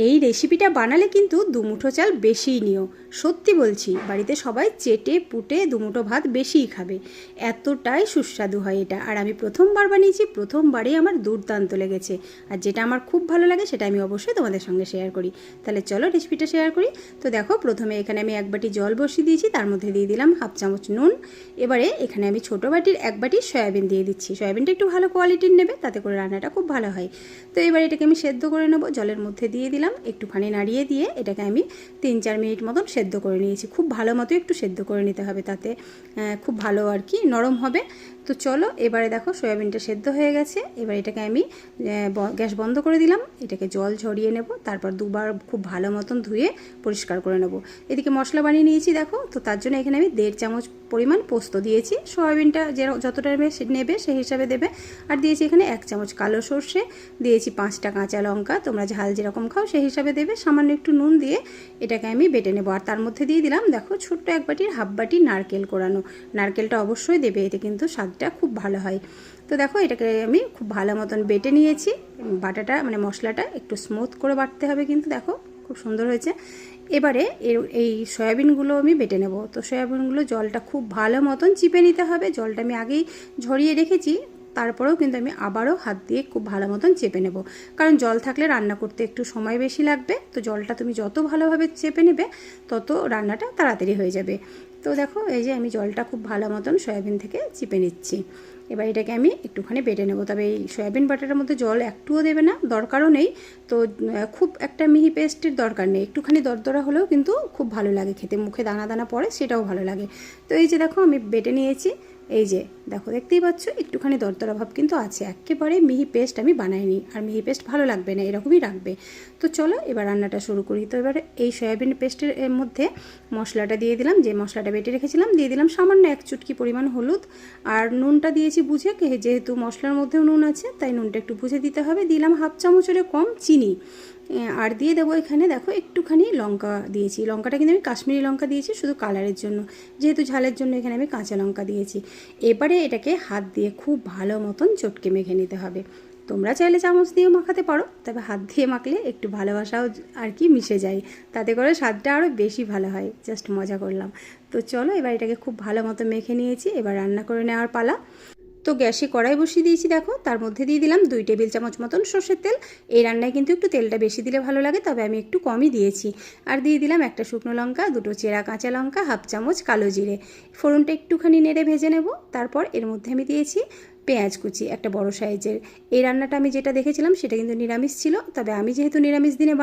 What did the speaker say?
এই রেসিপিটা বানালে কিন্তু দুমুঠো চাল বেশিই নিও। সত্যি বলছি, বাড়িতে সবাই চেটে পুটে দুমুঠো ভাত বেশিই খাবে, এতটাই সুস্বাদু হয় এটা। আর আমি প্রথমবার বানিয়েছি, প্রথমবারেই আমার দুর্দান্ত লেগেছে। আর যেটা আমার খুব ভালো লাগে সেটা আমি অবশ্যই তোমাদের সঙ্গে শেয়ার করি। তাহলে চলো রেসিপিটা শেয়ার করি। তো দেখো, প্রথমে এখানে আমি 1 বাটি জল বসিয়ে দিয়েছি, তার মধ্যে দিয়ে দিলাম 1/2 চামচ নুন। এবারে এখানে আমি ছোটো বাটির 1 বাটি সয়াবিন দিয়ে দিচ্ছি। সয়াবিনটা একটু ভালো কোয়ালিটির নেবে, তাতে করে রান্নাটা খুব ভালো হয়। তো এবার এটাকে আমি সেদ্ধ করে নেব। জলের মধ্যে দিয়ে দিলাম, একটুখানি নাড়িয়ে দিয়ে এটাকে আমি 3-4 মিনিট মতন সেদ্ধ করে নিয়েছি। খুব ভালো মতো একটু সেদ্ধ করে নিতে হবে, তাতে খুব ভালো আর কি নরম হবে। তো চলো, এবারে দেখো সয়াবিনটা সেদ্ধ হয়ে গেছে। এবার এটাকে আমি গ্যাস বন্ধ করে দিলাম। এটাকে জল ঝরিয়ে নেব, তারপর দুবার খুব ভালো মতন ধুয়ে পরিষ্কার করে নেব। এদিকে মশলা বানিয়ে নিয়েছি দেখো। তো তার জন্য এখানে আমি 1.5 চামচ পরিমাণ পোস্ত দিয়েছি। সয়াবিনটা যতটা নেবে সেই হিসাবে দেবে। আর দিয়েছি এখানে 1 চামচ কালো সর্ষে, দিয়েছি 5টা কাঁচা লঙ্কা, তোমরা ঝাল যেরকম খাও সেই হিসাবে দেবে। সামান্য একটু নুন দিয়ে এটাকে আমি বেটে নেব। আর তার মধ্যে দিয়ে দিলাম দেখো ছোট্ট 1 বাটির 1/2 বাটি নারকেল কোড়ানো। নারকেলটা অবশ্যই দেবে, এতে কিন্তু স্বাদটা খুব ভালো হয়। তো দেখো, এটাকে আমি খুব ভালো মতন বেটে নিয়েছি। বাটাটা মানে মশলাটা একটু স্মুথ করে বাটতে হবে, কিন্তু দেখো খুব সুন্দর হয়েছে। এবারে এই সয়াবিনগুলো আমি বেটে নেব। তো সয়াবিনগুলো জলটা খুব ভালো মতন চিপে নিতে হবে। জলটা আমি আগেই ঝরিয়ে রেখেছি, তারপরেও কিন্তু আমি আবারও হাত দিয়ে খুব ভালো মতন চেপে নেব, কারণ জল থাকলে রান্না করতে একটু সময় বেশি লাগবে। তো জলটা তুমি যত ভালোভাবে চেপে নেবে তত রান্নাটা তাড়াতাড়ি হয়ে যাবে। তো দেখো, এই যে আমি জলটা খুব ভালো মতন সয়াবিন থেকে চিপে নিচ্ছি। এবার এটাকে আমি একটুখানি বেটে নেব। তবে এই সয়াবিন বাটাটার মধ্যে জল একটুও দেবে না, দরকারও নেই। তো খুব একটা মিহি পেস্টের দরকার নেই, একটুখানি দরদরা হলেও কিন্তু খুব ভালো লাগে খেতে, মুখে দানা দানা পড়ে, সেটাও ভালো লাগে। তো এই যে দেখো, আমি বেটে নিয়েছি। এই যে দেখো, দেখতেই পাচ্ছ একটুখানি দরদরা ভাব কিন্তু আছে, একেবারে মিহি পেস্ট আমি বানাইনি। আর মিহি পেস্ট ভালো লাগবে না, এরকমই রাখবে। তো চলো এবার রান্নাটা শুরু করি। তো এবার এই সয়াবিন পেস্টের মধ্যে মশলাটা দিয়ে দিলাম, যে মশলাটা বেটে রেখেছিলাম। দিয়ে দিলাম সামান্য 1 চুটকি পরিমাণ হলুদ। আর নুনটা দিয়েছি বুঝে, যেহেতু মশলার মধ্যেও নুন আছে তাই নুনটা একটু বুঝে দিতে হবে। দিলাম 1/2 চামচের কম চিনি। আর দিয়ে দেবো এখানে দেখো একটুখানি লঙ্কা দিয়েছি। লঙ্কাটা কিন্তু আমি কাশ্মীরি লঙ্কা দিয়েছি শুধু কালারের জন্য, যেহেতু ঝালের জন্য এখানে আমি কাঁচা লঙ্কা দিয়েছি। এবারে এটাকে হাত দিয়ে খুব ভালো মতন চটকে মেখে নিতে হবে। তোমরা চাইলে চামচ দিয়েও মাখাতে পারো, তবে হাত দিয়ে মাখলে একটু ভালোবাসাও আর কি মিশে যায়, তাতে করে স্বাদটা আরও বেশি ভালো হয়। জাস্ট মজা করলাম। তো চলো, এবার এটাকে খুব ভালো মতো মেখে নিয়েছি। এবার রান্না করে নেওয়ার পালা। তো গ্যাসে কড়াই বসিয়ে দিয়েছি দেখো, তার মধ্যে দিয়ে দিলাম 2 টেবিল চামচ মতন সর্ষের তেল। এই রান্নায় কিন্তু একটু তেলটা বেশি দিলে ভালো লাগে, তবে আমি একটু কমই দিয়েছি। আর দিয়ে দিলাম 1টা শুকনো লঙ্কা, 2টো চেরা কাঁচা লঙ্কা, 1/2 চামচ কালো জিরে। ফোড়নটা একটুখানি নেড়ে ভেজে নেব। তারপর এর মধ্যে আমি দিয়েছি পেঁয়াজ কুচি, একটা বড় সাইজের। এই রান্নাটা আমি যেটা দেখেছিলাম সেটা কিন্তু নিরামিষ ছিল, তবে আমি যেহেতু নিরামিষ দিনে